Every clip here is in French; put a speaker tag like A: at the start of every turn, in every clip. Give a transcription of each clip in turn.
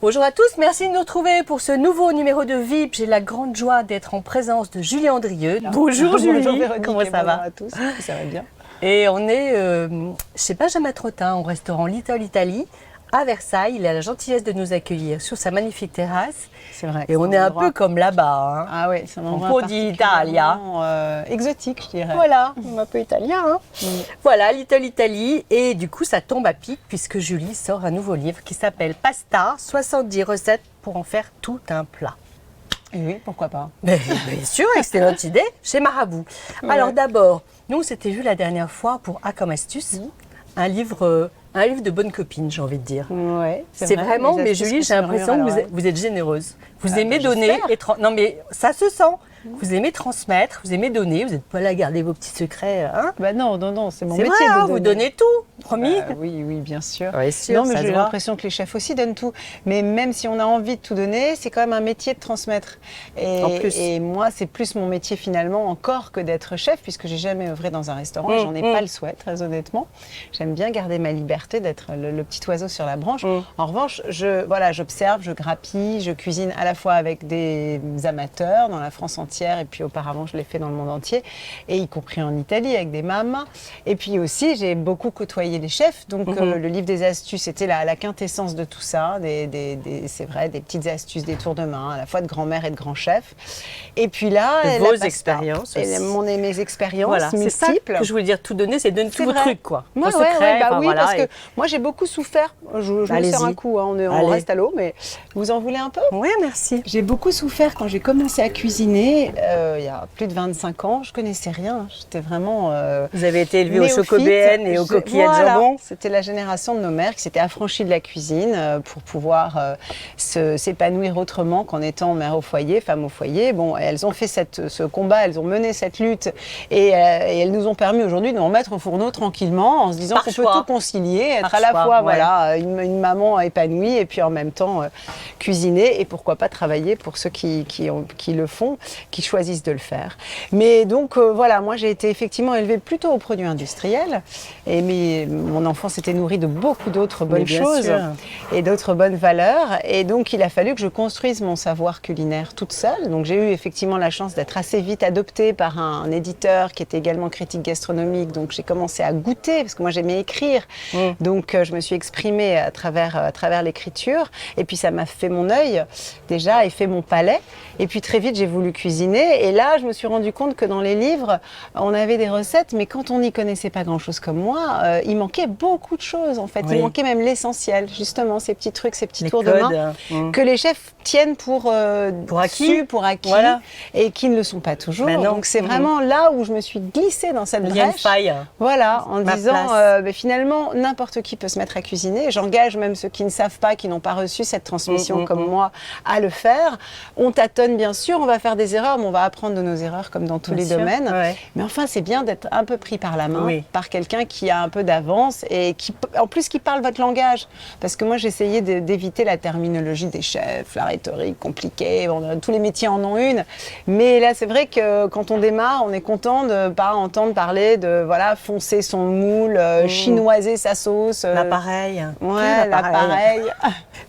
A: Bonjour à tous, merci de nous retrouver pour ce nouveau numéro de VIP. J'ai la grande joie d'être en présence de Julie Andrieux. Bonjour Julie,
B: bonjour Véronique,
A: comment ça va?
B: Bonjour à tous, ça va bien.
A: Et on est chez Benjamin Trottin, au restaurant Little Italy à Versailles. Il a la gentillesse de nous accueillir sur sa magnifique terrasse.
B: C'est vrai.
A: Et on est un peu comme là-bas. Hein.
B: Ah oui, c'est un endroit
A: po' di Italia.
B: Exotique, je dirais.
A: Voilà, un peu italien. Hein. Voilà, Little Italy. Et du coup, ça tombe à pic puisque Julie sort un nouveau livre qui s'appelle Pasta, 70 recettes pour en faire tout un plat.
B: Et oui, pourquoi pas.
A: Bien sûr, excellente idée, chez Marabout.
B: Ouais.
A: Alors d'abord, nous on s'était vu la dernière fois pour A comme astuce, un livre de bonne copine, j'ai envie de dire.
B: Ouais,
A: C'est vraiment, mais Julie, j'ai l'impression que vous êtes généreuse. Vous aimez donner et non mais ça se sent. Vous aimez transmettre, vous aimez donner, vous n'êtes pas là à garder vos petits secrets. Hein?
B: Bah non, c'est mon
A: C'est
B: métier
A: vrai,
B: de
A: hein, vous donnez tout, promis.
B: Oui, bien sûr.
A: Ouais, sûr.
B: Non, mais
A: ça
B: j'ai
A: se voit.
B: l'impression que les chefs aussi donnent tout. Mais même si on a envie de tout donner, c'est quand même un métier de transmettre.
A: En plus.
B: Et moi, c'est plus mon métier finalement encore que d'être chef, puisque j'ai jamais œuvré dans un restaurant. Et j'en ai pas le souhait, très honnêtement. J'aime bien garder ma liberté d'être le petit oiseau sur la branche. En revanche, j'observe, je grappille, je cuisine à la fois avec des amateurs dans la France entière, et puis auparavant, je l'ai fait dans le monde entier, et y compris en Italie avec des mamas. Et puis aussi, j'ai beaucoup côtoyé les chefs. Donc, le livre des astuces, c'était la quintessence de tout ça. C'est vrai, des petites astuces, des tours de main, à la fois de grand-mère et de grand-chef. Et puis là,
A: vos expériences aussi.
B: Mes expériences
A: Voilà, c'est ça
B: multiples.
A: que je voulais dire, tout donner, c'est donner tous vos
B: vrai.
A: trucs, quoi.
B: Ouais,
A: Vos secrets,
B: bah
A: enfin,
B: oui,
A: voilà,
B: parce que moi, j'ai beaucoup souffert. Je vous sers un coup, hein, on reste à l'eau, mais vous en voulez un peu?
A: Oui, merci.
B: J'ai beaucoup souffert quand j'ai commencé à cuisiner, il y a plus de 25 ans. Je connaissais rien. J'étais vraiment.
A: Vous avez été élevée au
B: néophyte.
A: chocobéen et au coquillage
B: Voilà.
A: jambon.
B: C'était la génération de nos mères qui s'étaient affranchies de la cuisine pour pouvoir s'épanouir autrement qu'en étant mère au foyer, femme au foyer. Bon, elles ont fait ce combat, elles ont mené cette lutte et elles nous ont permis aujourd'hui de nous remettre au fourneau tranquillement en se disant qu'on peut tout concilier, être à la fois voilà, une maman épanouie et puis en même temps cuisiner et pourquoi pas travailler pour ceux qui le font, qui choisissent de le faire. Mais donc voilà, moi j'ai été effectivement élevée plutôt aux produits industriels et mon enfance était nourrie de beaucoup d'autres bonnes choses et d'autres bonnes valeurs et donc il a fallu que je construise mon savoir culinaire toute seule. Donc j'ai eu effectivement la chance d'être assez vite adoptée par un éditeur qui était également critique gastronomique, donc j'ai commencé à goûter parce que moi j'aimais écrire, donc je me suis exprimée à travers l'écriture et puis ça m'a fait mon œil déjà et fait mon palais et puis très vite j'ai voulu cuisiner et là je me suis rendu compte que dans les livres on avait des recettes mais quand on n'y connaissait pas grand chose comme moi il manquait beaucoup de choses en fait, il manquait même l'essentiel justement, ces petits trucs, ces petits tours de main que les chefs tiennent pour acquis voilà. Et qui ne le sont pas toujours. Donc c'est vraiment là où je me suis glissée dans cette brèche.
A: Il y a une faille.
B: Voilà, en disant finalement n'importe qui peut se mettre à cuisiner. J'engage même ceux qui ne savent pas, qui n'ont pas reçu cette transmission comme moi à le faire. On tâtonne bien sûr, on va faire des erreurs, mais on va apprendre de nos erreurs comme dans tous les domaines. Mais enfin c'est bien d'être un peu pris par la main par quelqu'un qui a un peu d'avance et qui en plus qui parle votre langage. Parce que moi j'essayais d'éviter la terminologie des chefs, la rhétorique compliquée, tous les métiers en ont une. Mais là c'est vrai que quand on démarre, on est content de ne pas entendre parler de voilà, foncer son moule, chinoiser sa sauce.
A: L'appareil.
B: Ouais, l'appareil.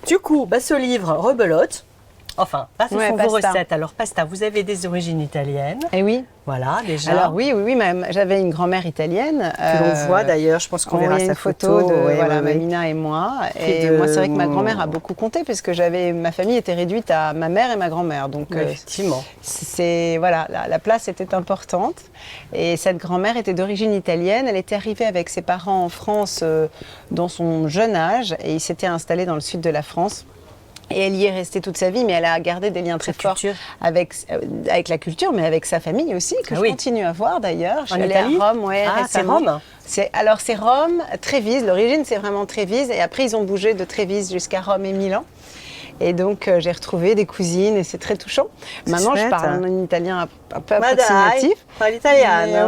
A: Du coup, ce livre rebelote. Enfin, là, ce sont vos
B: pasta.
A: recettes. Alors, pasta, vous avez des origines italiennes.
B: Eh oui.
A: Voilà, déjà.
B: Alors oui, j'avais une grand-mère italienne.
A: Que l'on voit d'ailleurs, je pense qu'on verra sa
B: photo de Mamina et moi. Et moi, c'est vrai que ma grand-mère a beaucoup compté parce que ma famille était réduite à ma mère et ma grand-mère. Donc,
A: effectivement.
B: Voilà, la place était importante. Et cette grand-mère était d'origine italienne. Elle était arrivée avec ses parents en France dans son jeune âge et ils s'étaient installés dans le sud de la France. Et elle y est restée toute sa vie, mais elle a gardé des liens très forts avec la culture, mais avec sa famille aussi, que je continue à voir d'ailleurs. Je suis allée à Rome, récemment.
A: C'est Rome.
B: Alors c'est Rome, Trévise, l'origine c'est vraiment Trévise, et après ils ont bougé de Trévise jusqu'à Rome et Milan. Et donc j'ai retrouvé des cousines et c'est très touchant. Maintenant je parle en italien un peu approximatif.
A: Pas l'italien.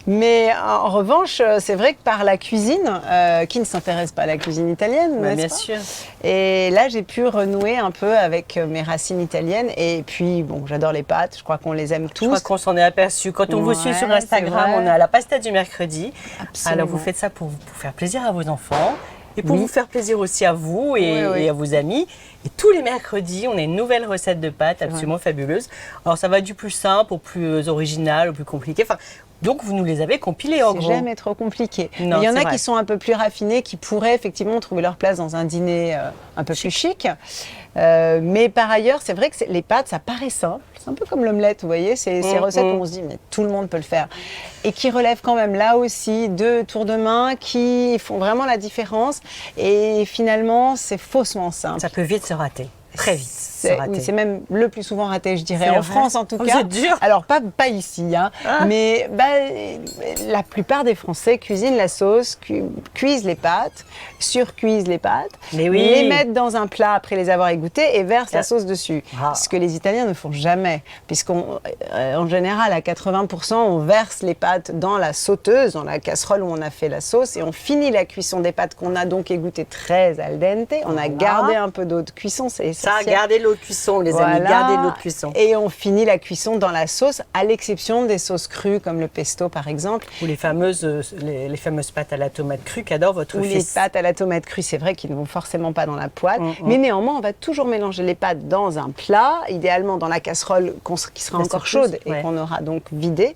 B: Mais en revanche, c'est vrai que par la cuisine, qui ne s'intéresse pas à la cuisine italienne,
A: bien sûr.
B: Et là j'ai pu renouer un peu avec mes racines italiennes. Et puis bon, j'adore les pâtes, je crois qu'on les aime tous.
A: Je crois qu'on s'en est aperçu. Quand on vous suit sur Instagram, on est à la pasta du mercredi. Absolument. Alors vous faites ça pour faire plaisir à vos enfants. Et pour
B: Oui.
A: vous faire plaisir aussi à vous et à vos amis, et tous les mercredis, on a une nouvelle recette de pâtes absolument fabuleuse. Alors ça va du plus simple au plus original, au plus compliqué. Enfin, donc vous nous les avez compilés en
B: C'est
A: gros.
B: jamais trop compliqué.
A: Non,
B: Mais il y en
A: c'est
B: a
A: vrai.
B: qui sont un peu plus raffinés, qui pourraient effectivement trouver leur place dans un dîner un peu plus chic. Mais par ailleurs, c'est vrai que les pâtes, ça paraît simple. C'est un peu comme l'omelette, vous voyez. C'est ces recettes où on se dit, mais tout le monde peut le faire. Et qui relèvent quand même là aussi de tours de main qui font vraiment la différence. Et finalement, c'est faussement simple.
A: Ça peut vite se rater. Très vite se
B: Oui,
A: rater.
B: c'est même le plus souvent raté, je dirais,
A: C'est
B: en
A: vrai.
B: France en tout
A: Oh,
B: cas.
A: c'est dur.
B: Alors pas ici, hein, mais la plupart des Français cuisinent la sauce, cuisent les pâtes, surcuisent les pâtes,
A: Mais oui.
B: les mettent dans un plat après les avoir égouttées et versent la sauce dessus.
A: Ah.
B: Ce que les Italiens ne font jamais, puisqu'en général à 80%, on verse les pâtes dans la sauteuse, dans la casserole où on a fait la sauce, et on finit la cuisson des pâtes qu'on a donc égouttées très al dente. On a gardé un peu d'eau de cuisson, c'est
A: Ça,
B: essentiel.
A: gardez l'eau de cuisson, les amis,
B: Voilà.
A: gardez l'eau de cuisson.
B: Et on finit la cuisson dans la sauce, à l'exception des sauces crues comme le pesto par exemple,
A: Ou les fameuses pâtes à la tomate crue qu'adore votre
B: ou les
A: fils.
B: pâtes à la tomate crue, c'est vrai qu'ils ne vont forcément pas dans la poêle. Mais néanmoins, on va toujours mélanger les pâtes dans un plat, idéalement dans la casserole qui sera
A: La
B: encore
A: sauteuse,
B: chaude
A: ouais.
B: et qu'on aura donc vidée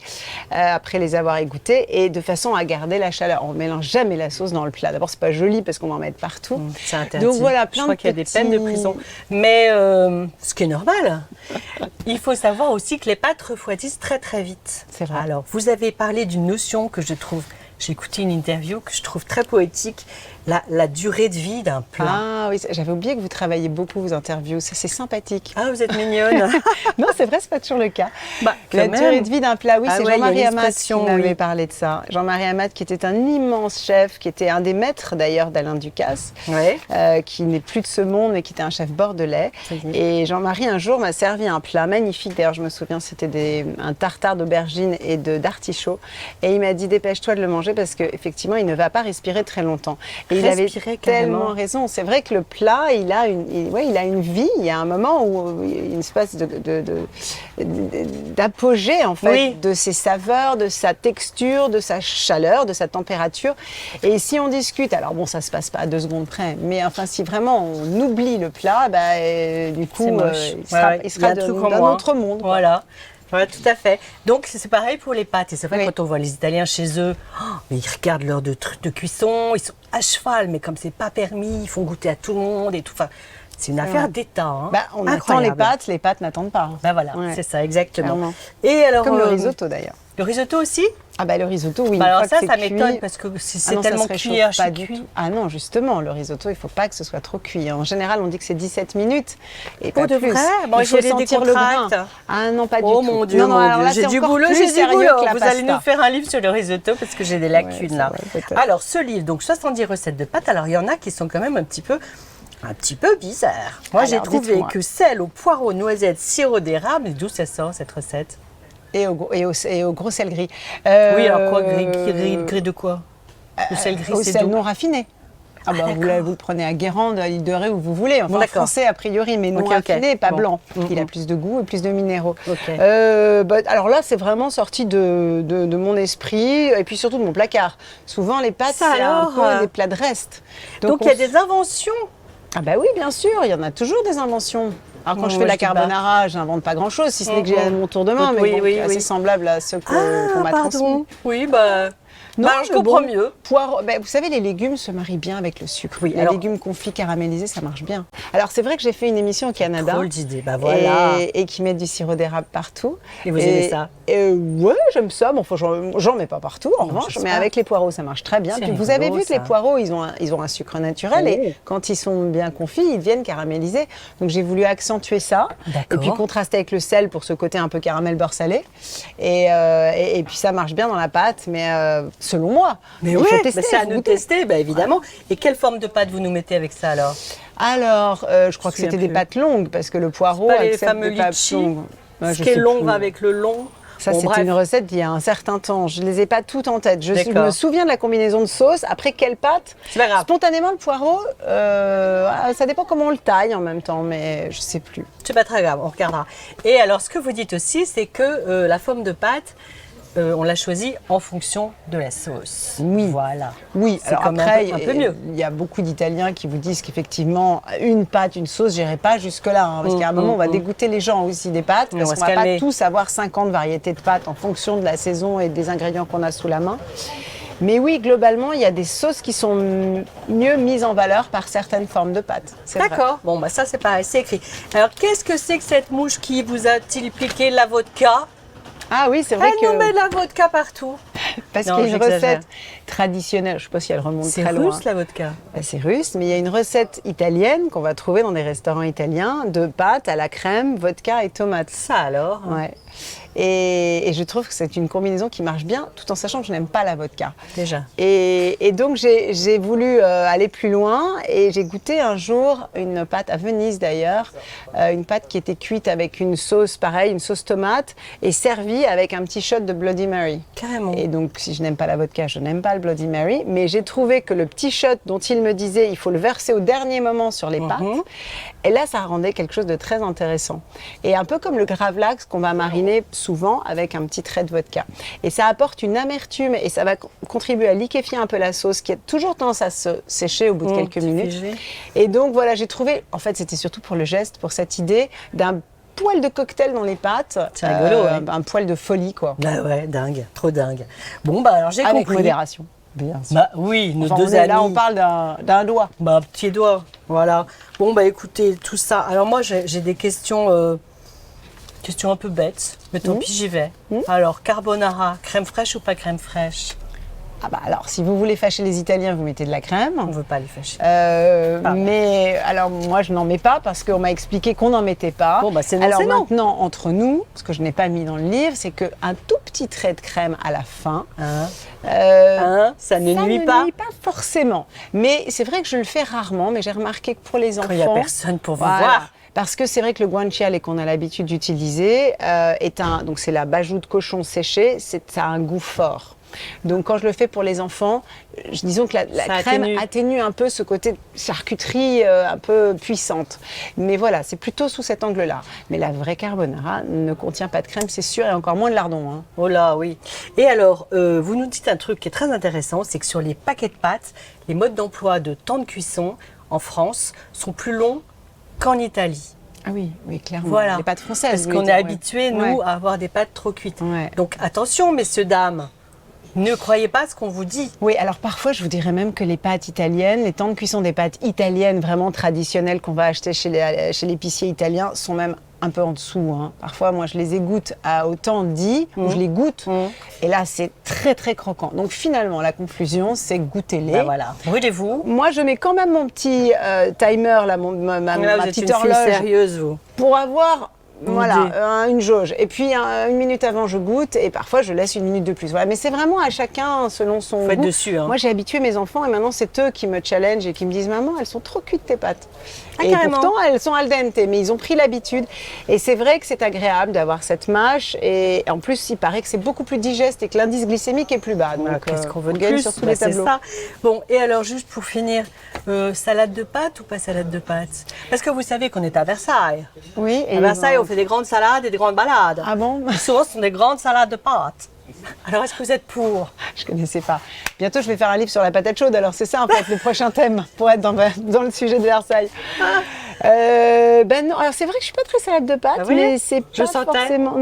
B: après les avoir égouttées, et de façon à garder la chaleur. On ne mélange jamais la sauce dans le plat. D'abord, c'est pas joli parce qu'on va en mettre partout.
A: C'est interdit.
B: Donc voilà,
A: Je
B: plein
A: crois
B: de
A: qu'il y a des peines de
B: petits-
A: prison. Mais ce qui est normal. Il faut savoir aussi que les pâtes refroidissent très très vite.
B: C'est vrai.
A: Alors, vous avez parlé d'une notion que je trouve, j'ai écouté une interview que je trouve très poétique, la durée de vie d'un plat.
B: Ah oui, j'avais oublié que vous travaillez beaucoup vos interviews. Ça, c'est sympathique.
A: Ah, vous êtes mignonne.
B: Non, c'est vrai, c'est pas toujours le cas.
A: Bah,
B: La
A: quand
B: durée
A: même.
B: de vie d'un plat, oui,
A: Ah
B: c'est
A: ouais, il y a
B: Jean-Marie
A: une
B: Amat qui
A: expression,
B: m'avait
A: oui.
B: parlé de ça. Jean-Marie Amat, qui était un immense chef, qui était un des maîtres d'ailleurs d'Alain Ducasse,
A: Ouais.
B: qui n'est plus de ce monde, mais qui était un chef bordelais.
A: Ça y est.
B: Et Jean-Marie, un jour, m'a servi un plat magnifique. D'ailleurs, je me souviens, c'était un tartare d'aubergine et d'artichaut. Et il m'a dit, dépêche-toi de le manger parce qu'effectivement, il ne va pas respirer très longtemps. Et il avait
A: Respirer, carrément.
B: tellement raison. C'est vrai que le plat, il a une vie. Il y a un moment où il y a une espèce d'apogée en fait,
A: Oui.
B: de ses saveurs, de sa texture, de sa chaleur, de sa température. Et si on discute, alors bon, ça se passe pas à 2 secondes près, mais enfin, si vraiment on oublie le plat, du coup,
A: C'est moche.
B: il sera,
A: Ouais, ouais.
B: il sera
A: Il y a un truc en
B: d'un
A: moins.
B: autre monde. quoi.
A: Voilà. Voilà, tout à fait. Donc, c'est pareil pour les pâtes. Et c'est vrai,
B: Oui.
A: quand on voit les Italiens chez eux, mais ils regardent l'heure de cuisson, ils sont à cheval, mais comme c'est pas permis, ils font goûter à tout le monde et tout. Enfin, c'est une affaire d'État. Hein.
B: On attend
A: Incroyable.
B: les pâtes n'attendent pas.
A: Ben voilà,
B: Ouais.
A: c'est ça, exactement.
B: Clairement.
A: Et alors,
B: Comme le risotto d'ailleurs.
A: Le risotto aussi.
B: Ah le risotto, oui.
A: Bah
B: une
A: alors
B: fois
A: ça,
B: que
A: ça
B: c'est
A: m'étonne
B: cuit-
A: parce que c'est
B: Ah non, ça
A: tellement
B: se réchauffe
A: cuit,
B: pas
A: archi
B: du
A: cuit.
B: tout. Ah non, justement, le risotto, il ne faut pas que ce soit trop cuit. En général, on dit que c'est 17 minutes et
A: Pour
B: pas
A: de
B: plus.
A: vrai Moi,
B: Il faut
A: j'ai des
B: sentir le grain.
A: décontracts.
B: Ah non, pas du
A: Oh
B: tout.
A: mon Dieu,
B: non, non,
A: mon
B: alors
A: Dieu.
B: là,
A: J'ai
B: c'est
A: du
B: encore
A: boulot,
B: plus
A: j'ai du
B: sérieux
A: boulot.
B: que la
A: Vous allez
B: pasta.
A: nous faire un livre sur le risotto parce que j'ai des lacunes
B: c'est
A: là.
B: vrai, peut-être.
A: Alors, ce livre, donc 70 recettes de pâtes. Alors, il y en a qui sont quand même un petit peu bizarres. Moi, j'ai
B: Alors,
A: trouvé
B: dites-moi.
A: que celle au poireau, noisette, sirop d'érable, mais d'où ça sort cette recette
B: Et au gros sel gris.
A: Oui, alors quoi gris de quoi Le sel gris,
B: Au
A: c'est
B: sel
A: d'où
B: non raffiné. Ah bah, vous le prenez à Guérande, à l'île de Ré, où vous voulez. Enfin,
A: Bon, d'accord.
B: français a priori, mais non
A: Ok, ok.
B: raffiné, pas
A: Bon.
B: blanc.
A: Mhm.
B: Il a plus de goût et plus de minéraux.
A: Ok.
B: Alors là, c'est vraiment sorti de mon esprit et puis surtout de mon placard. Souvent, les pâtes,
A: Ça
B: c'est un
A: alors,
B: peu des plats de reste.
A: Donc, il y a des inventions.
B: Ah bah oui, bien sûr, il y en a toujours des inventions. Alors quand je fais
A: Moi,
B: la
A: je dis pas.
B: carbonara, je n'invente pas grand-chose, si ce n'est que j'ai mon tour de main, mais
A: Oui,
B: bon,
A: oui,
B: qui est assez
A: oui.
B: semblable à ceux qu'on m'a transmis.
A: pardon. Oui, bah...
B: Non,
A: bah, je
B: mais
A: comprends
B: bon,
A: mieux.
B: Poireaux, vous savez, les légumes se marient bien avec le sucre.
A: Oui,
B: les
A: alors-
B: légumes confits caramélisés, ça marche bien. Alors c'est vrai que j'ai fait une émission au Canada.
A: Drôle d'idée, bah voilà.
B: Et qui mettent du sirop d'érable partout.
A: Et vous aimez ça?
B: Ouais, j'aime ça. Bon, enfin, j'en mets pas partout, en
A: Non,
B: revanche,
A: j'espère.
B: mais avec les poireaux, ça marche très bien.
A: C'est
B: Puis vous
A: rigolo,
B: avez vu que
A: ça.
B: les poireaux, ils ont un sucre naturel
A: Oh.
B: et quand ils sont bien confits, ils deviennent caramélisés. Donc j'ai voulu accentuer ça.
A: D'accord.
B: Et puis contraster avec le sel pour ce côté un peu caramel beurre salé. Et puis ça marche bien dans la pâte, mais selon moi.
A: Mais
B: il
A: oui,
B: faut tester,
A: c'est à
B: faut
A: nous
B: goûter.
A: tester, bah, évidemment. Et quelle forme de pâte vous nous mettez avec ça alors
B: Alors, je crois que
A: Je me
B: c'était
A: souviens
B: des pâtes longues parce que le poireau
A: Pas les
B: accepte
A: fameux
B: des pâtes
A: litchis.
B: longues. Ouais,
A: Ce
B: je
A: qui est
B: sais
A: long
B: plus.
A: va avec le long.
B: Ça,
A: Bon,
B: c'était
A: bref.
B: une recette d'il y a un certain temps. Je ne les ai pas toutes en tête. Je
A: D'accord.
B: me souviens de la combinaison de sauce. Après, quelle pâte
A: C'est pas grave.
B: Spontanément, le poireau, ça dépend comment on le taille en même temps, mais je ne sais plus.
A: C'est pas très grave, on regardera. Et alors, ce que vous dites aussi, c'est que la forme de pâte, on l'a choisi en fonction de la sauce.
B: Oui.
A: Voilà.
B: Oui,
A: C'est
B: alors
A: quand même
B: après,
A: un peu mieux.
B: il y a beaucoup d'Italiens qui vous disent qu'effectivement, une pâte, une sauce, j'irai pas jusque-là. Parce qu'à un moment, on va dégoûter les gens aussi des pâtes,
A: On
B: parce
A: va
B: qu'on
A: se
B: va pas
A: calmer.
B: tous avoir 50 variétés de pâtes en fonction de la saison et des ingrédients qu'on a sous la main. Mais oui, globalement, il y a des sauces qui sont mieux mises en valeur par certaines formes de pâtes. C'est vrai.
A: D'accord. Bon, bah ça, c'est pareil, c'est écrit. Alors, qu'est-ce que c'est que cette mouche qui vous a-t-il piqué la vodka?
B: Ah oui, c'est vrai
A: Elle
B: que...
A: nous met de la vodka partout.
B: Parce
A: Non,
B: qu'il y a une
A: j'exagère.
B: recette traditionnelle, je ne sais pas si elle remonte
A: C'est
B: très loin.
A: russe, la vodka.
B: C'est russe, mais il y a une recette italienne qu'on va trouver dans des restaurants italiens de pâtes à la crème, vodka et tomates.
A: Ça alors.
B: Ouais. Et je trouve que c'est une combinaison qui marche bien, tout en sachant que je n'aime pas la vodka.
A: Déjà.
B: Et donc j'ai voulu aller plus loin et j'ai goûté un jour une pâte à Venise d'ailleurs, une pâte qui était cuite avec une sauce pareille, une sauce tomate et servie avec un petit shot de Bloody Mary.
A: Carrément.
B: Et donc si je n'aime pas la vodka, je n'aime pas le Bloody Mary, mais j'ai trouvé que le petit shot dont il me disait il faut le verser au dernier moment sur les pâtes, et là ça rendait quelque chose de très intéressant. Et un peu comme le gravlax qu'on va mariner souvent avec un petit trait de vodka. Et ça apporte une amertume et ça va contribuer à liquéfier un peu la sauce qui a toujours tendance à se sécher au bout de quelques minutes.
A: Figé.
B: Et donc voilà, j'ai trouvé, en fait c'était surtout pour le geste, pour cette idée d'un poil de cocktail dans les pâtes.
A: C'est rigolo, ouais.
B: Un poil de folie quoi.
A: Bah ouais, dingue, trop dingue. Bon, bah alors j'ai
B: Avec
A: compris.
B: modération, bien sûr.
A: Bah oui, nos
B: Enfin,
A: deux amis.
B: là on parle d'un doigt.
A: Bah, un petit doigt, voilà. Bon, bah écoutez, tout ça. Alors moi, j'ai des questions, questions un peu bêtes, mais tant pis, j'y vais. Alors, carbonara, crème fraîche ou pas crème fraîche?
B: Ah bah alors, si vous voulez fâcher les Italiens, vous mettez de la crème.
A: On veut pas les fâcher.
B: Mais alors moi je n'en mets pas parce qu'on m'a expliqué qu'on n'en mettait pas.
A: Bon, bah, c'est non,
B: alors
A: c'est non.
B: maintenant entre nous, ce que je n'ai pas mis dans le livre, c'est qu'un tout petit trait de crème à la fin.
A: Ça ne nuit pas.
B: Ça ne nuit pas forcément. Mais c'est vrai que je le fais rarement, mais j'ai remarqué que pour les enfants.
A: Quand il n'y a personne pour vous
B: voilà.
A: voir.
B: Parce que c'est vrai que le guanciale qu'on a l'habitude d'utiliser donc c'est la bajou de cochon séché, ça a un goût fort. Donc quand je le fais pour les enfants, disons que la crème atténue un peu ce côté charcuterie un peu puissante. Mais voilà, c'est plutôt sous cet angle-là. Mais la vraie carbonara ne contient pas de crème, c'est sûr, et encore moins de lardon. Hein.
A: Oh là, oui. Et alors, vous nous dites un truc qui est très intéressant, c'est que sur les paquets de pâtes, les modes d'emploi de temps de cuisson en France sont plus longs qu'en Italie.
B: Ah oui, oui, clairement.
A: Voilà.
B: Les pâtes françaises.
A: Parce qu'on est habitués, nous, à avoir des pâtes trop cuites.
B: Ouais.
A: Donc attention, messieurs, dames. Ne croyez pas ce qu'on vous dit.
B: Oui, alors parfois, je vous dirais même que les pâtes italiennes, les temps de cuisson des pâtes italiennes vraiment traditionnelles qu'on va acheter chez l'épicier italien sont même un peu en dessous. Hein. Parfois, moi, je les égoutte au temps dit, où je les goûte, et là, c'est très, très croquant. Donc finalement, la conclusion, c'est goûtez-les.
A: Ben voilà, brûlez-vous.
B: Moi, je mets quand même mon petit timer, là, ma petite horloge,
A: sérieuse, vous.
B: pour avoir... Voilà, une jauge. Et puis, une minute avant, je goûte et parfois, je laisse une minute de plus. Voilà. Mais c'est vraiment à chacun selon son
A: Faut être
B: goût.
A: dessus. Hein.
B: Moi, j'ai habitué mes enfants et maintenant, c'est eux qui me challenge et qui me disent « Maman, elles sont trop cuites tes pâtes. »
A: Ah,
B: et
A: carrément.
B: pourtant, elles sont al dente, mais ils ont pris l'habitude. Et c'est vrai que c'est agréable d'avoir cette mâche. Et en plus, il paraît que c'est beaucoup plus digeste et que l'indice glycémique est plus bas.
A: Voilà,
B: Donc,
A: qu'est-ce qu'on veut
B: on
A: de
B: gagne
A: plus?
B: sur tous
A: Bah,
B: les
A: c'est
B: tableaux.
A: ça. Bon, et alors, juste pour finir, salade de pâtes ou pas salade de pâtes? Parce que vous savez qu'on est à Versailles.
B: Oui, et
A: À Versailles, on fait des grandes salades et des grandes balades.
B: Ah bon?
A: Souvent, ce sont des grandes salades de pâtes. Alors, est-ce que vous êtes pour?
B: Je connaissais pas. Bientôt, je vais faire un livre sur la patate chaude. Alors, c'est ça, en fait, le prochain thème pour être dans le sujet de Versailles. Non, alors c'est vrai que je suis pas très salade de pâtes,
A: Ah oui,
B: mais c'est
A: je
B: pas
A: sentais.
B: forcément.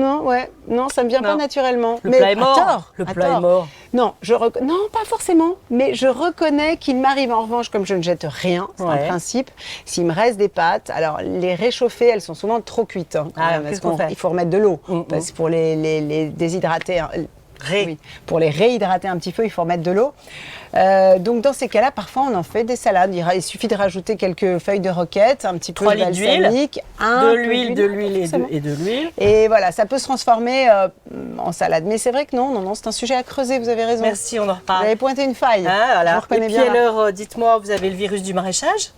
B: Non, ça me vient pas
A: Non.
B: naturellement.
A: Le
B: mais
A: plat est mort.
B: à tort,
A: Le
B: à
A: plat est
B: tort.
A: mort.
B: Non, non, pas forcément. Mais je reconnais qu'il m'arrive en revanche, comme je ne jette rien, c'est un
A: Ouais.
B: principe. S'il me reste des pâtes, alors les réchauffer, elles sont souvent trop cuites. Hein, quand
A: Ah,
B: même,
A: qu'est-ce
B: parce
A: qu'on fait?
B: il faut remettre de l'eau. Parce que pour les déshydrater. Hein, oui. Pour les réhydrater un petit peu, il faut remettre de l'eau. Donc dans ces cas-là, parfois on en fait des salades. Il suffit de rajouter quelques feuilles de roquette, un petit peu
A: 3
B: de
A: litres d'huile,
B: balsamique,
A: de l'huile
B: forcément.
A: et de l'huile.
B: Et voilà, ça peut se transformer en salade. Mais c'est vrai que non, c'est un sujet à creuser, vous avez raison.
A: Merci, on en
B: Vous
A: reparle.
B: avez pointé une faille.
A: Ah, voilà.
B: Je vous
A: Et
B: reconnais
A: puis
B: bien. là.
A: alors, dites-moi, vous avez le virus du maraîchage?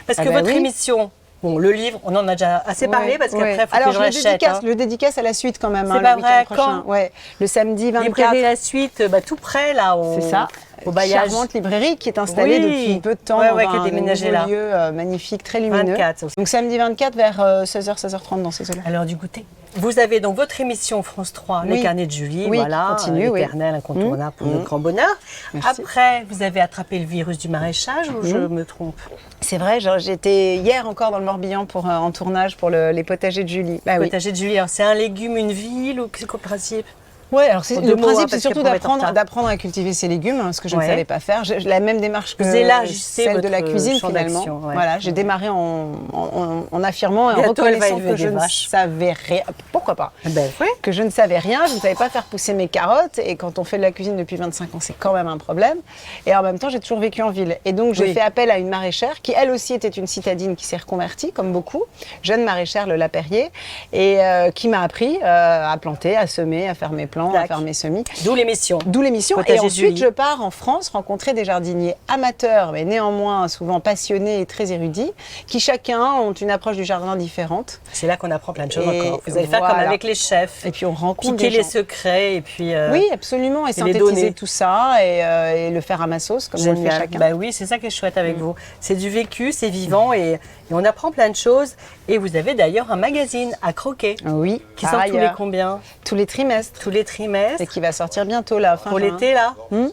A: Parce
B: Ah
A: que
B: bah
A: votre
B: oui.
A: émission, bon, le livre, on en a déjà assez parlé,
B: Ouais,
A: parce
B: ouais.
A: qu'après, il faut
B: Alors,
A: que je l'achète. Hein.
B: le dédicace à la suite quand même.
A: C'est
B: hein,
A: pas
B: le
A: vrai,
B: week-end prochain.
A: quand
B: Ouais, le samedi 24.
A: Librairie La Suite, tout près, là.
B: C'est ça.
A: Bailliage.
B: Charmante librairie qui est installée depuis peu de temps dans
A: qui a
B: un
A: déménagé
B: nouveau
A: là.
B: lieu magnifique, très lumineux.
A: 24.
B: Donc samedi 24 vers 16h, 16h30 dans ces eaux-là.
A: À l'heure du goûter. Vous avez donc votre émission France 3,
B: Oui.
A: le carnet de Julie,
B: Oui,
A: voilà,
B: continue, oui.
A: l'éternel incontournable pour notre grand bonheur.
B: Merci.
A: Après, vous avez attrapé le virus du maraîchage ou je me trompe?
B: C'est vrai, j'étais hier encore dans le Morbihan en tournage pour les potagers de Julie. Bah, oui.
A: Potager de Julie, alors, c'est un légume, une ville ou c'est quoi le principe?
B: Ouais, alors
A: En
B: le
A: deux mots,
B: principe,
A: hein,
B: c'est
A: parce
B: surtout
A: qu'après, on va être en retard.
B: d'apprendre à cultiver ses légumes, ce que je ne
A: Ouais.
B: savais pas faire. J'ai la même démarche que
A: Vous élargissez
B: celle de la
A: votre
B: cuisine
A: champ
B: finalement.
A: d'action, ouais.
B: Voilà, j'ai démarré en affirmant et en
A: Bientôt, elle va
B: reconnaissant
A: élever
B: que je
A: des
B: ne
A: vaches.
B: savais rien. Pourquoi pas?
A: Ben oui.
B: Que je ne savais rien, je ne savais pas faire pousser mes carottes. Et quand on fait de la cuisine depuis 25 ans, c'est quand même un problème. Et en même temps, j'ai toujours vécu en ville. Et donc, j'ai
A: Oui.
B: fait appel à une maraîchère qui, elle aussi, était une citadine qui s'est reconvertie, comme beaucoup. Jeune maraîchère, le Lapérier, et qui m'a appris à planter, à semer, à faire mes plants, à
A: Tac.
B: faire mes semis.
A: D'où l'émission.
B: D'où l'émission.
A: Potager
B: Et
A: de
B: ensuite,
A: Julie.
B: je pars en France rencontrer des jardiniers amateurs, mais néanmoins souvent passionnés et très érudits, qui chacun ont une approche du jardin différente.
A: C'est là qu'on apprend plein de choses
B: Et
A: encore. Vous allez faire comme
B: voilà.
A: avec les chefs.
B: Et puis on rencontre
A: Piquer
B: des
A: les
B: gens.
A: secrets et puis.
B: Oui, absolument. Et
A: les
B: synthétiser
A: donner.
B: tout ça et le faire à ma sauce, comme on le fait
A: Génial.
B: chacun.
A: Bah oui, c'est ça qui est chouette avec vous. C'est du vécu, c'est vivant et on apprend plein de choses. Et vous avez d'ailleurs un magazine à croquer
B: Oui,
A: qui
B: par
A: sort tous les
B: ailleurs,
A: combien?
B: tous les trimestres.
A: Tous les trimestres.
B: Et qui va sortir bientôt là, fin
A: Pour
B: juin.
A: l'été, là,
B: Hmm.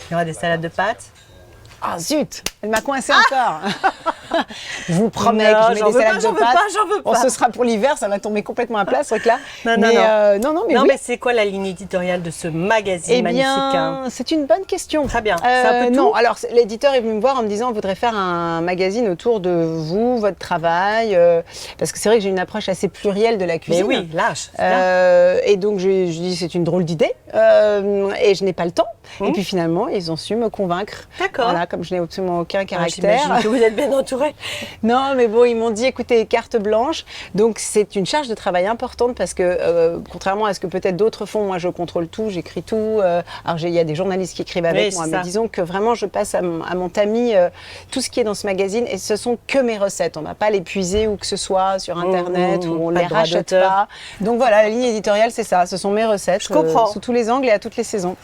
A: il y aura des salades de pâtes.
B: Ah zut, elle m'a coincé encore. Je vous promets
A: Non,
B: que je mets
A: j'en
B: des
A: veux pas,
B: salades
A: j'en
B: de
A: veux
B: pâtes.
A: pas, j'en veux
B: Bon,
A: pas.
B: ce sera pour l'hiver, ça va tomber complètement à plat ce truc-là.
A: Non, non,
B: mais,
A: non.
B: non, mais
A: Non,
B: oui.
A: mais c'est quoi la ligne éditoriale de ce magazine
B: Eh
A: magnifique
B: bien,
A: hein
B: c'est une bonne question.
A: Très bien. C'est un peu
B: non,
A: tout
B: alors l'éditeur est venu me voir en me disant on voudrait faire un magazine autour de vous, votre travail, parce que c'est vrai que j'ai une approche assez plurielle de la
A: Mais
B: cuisine.
A: oui, lâche. c'est bien.
B: Et donc je dis c'est une drôle d'idée et je n'ai pas le temps. Et puis finalement ils ont su me convaincre.
A: D'accord.
B: Voilà, comme je n'ai absolument aucun
A: Ah,
B: caractère.
A: j'imagine que vous êtes bien entouré.
B: Non, mais bon, ils m'ont dit, écoutez, carte blanche. Donc, c'est une charge de travail importante parce que, contrairement à ce que peut-être d'autres font, moi, je contrôle tout, j'écris tout. Alors, il y a des journalistes qui écrivent avec
A: Oui,
B: moi,
A: c'est
B: mais
A: ça.
B: disons que vraiment, je passe à mon tamis tout ce qui est dans ce magazine et ce sont que mes recettes. On ne va pas les puiser où que ce soit sur Internet où on
A: pas
B: les
A: de droit
B: rachète
A: d'auteur.
B: pas. Donc, voilà, la ligne éditoriale, c'est ça. Ce sont mes recettes
A: Je comprends.
B: sous tous les angles et à toutes les saisons.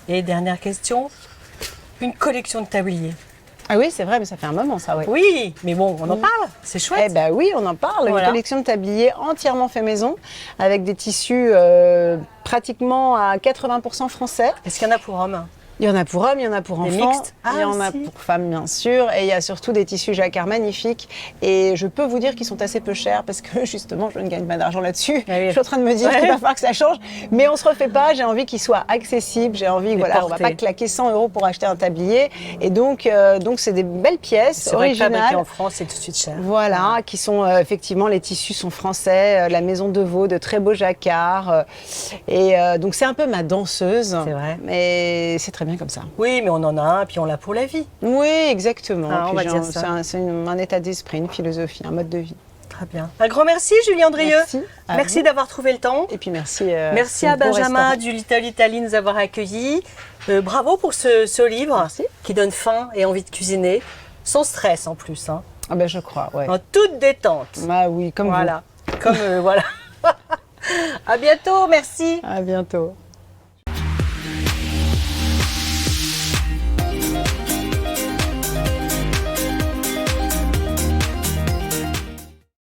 A: Et dernière question, une collection de tabliers.
B: Ah oui, c'est vrai, mais ça fait un moment, ça, ouais.
A: Oui, mais bon, on en parle, c'est chouette.
B: Eh ben oui, on en parle.
A: Voilà.
B: Une collection de tabliers entièrement fait maison, avec des tissus pratiquement à 80% français.
A: Est-ce qu'il y en a pour hommes?
B: Il y en a pour hommes, il y en a pour
A: Des
B: enfants,
A: mixtes?
B: il y
A: Ah,
B: en a
A: aussi.
B: pour femmes bien sûr, et il y a surtout des tissus jacquard magnifiques. Et je peux vous dire qu'ils sont assez peu chers parce que justement je ne gagne pas d'argent là-dessus.
A: Ah oui.
B: Je suis en train de me dire
A: Ouais.
B: qu'il va falloir que ça change, mais on se refait pas. J'ai envie qu'ils soient accessibles. J'ai envie, voilà, on va
A: portés.
B: pas claquer 100 € pour acheter un tablier. Et donc c'est des belles pièces
A: C'est vrai que fabriqué
B: originales.
A: en France, c'est tout de suite cher.
B: Voilà, qui sont effectivement, les tissus sont français, la maison de Vaud, de très beaux jacquards. Donc c'est un peu ma danseuse.
A: C'est vrai.
B: Mais c'est très bien comme ça.
A: Oui, mais on en a un, puis on l'a pour la vie.
B: Oui, exactement.
A: Ah, on
B: Puis
A: va dire ça.
B: c'est un état d'esprit, une philosophie, un mode de vie.
A: Très bien. Un grand merci, Julie Andrieux.
B: Merci à
A: Merci
B: vous.
A: d'avoir trouvé le temps.
B: Et puis merci.
A: Merci
B: au
A: à
B: beau
A: Benjamin
B: restaurant.
A: du Little Italy de nous avoir accueillis. Bravo pour ce livre
B: Merci.
A: qui donne faim et envie de cuisiner, sans stress en plus, hein,
B: Ah ben je crois, ouais.
A: en toute détente.
B: Ah oui, comme
A: Voilà. Comme voilà. À bientôt, merci.
B: vous. À bientôt.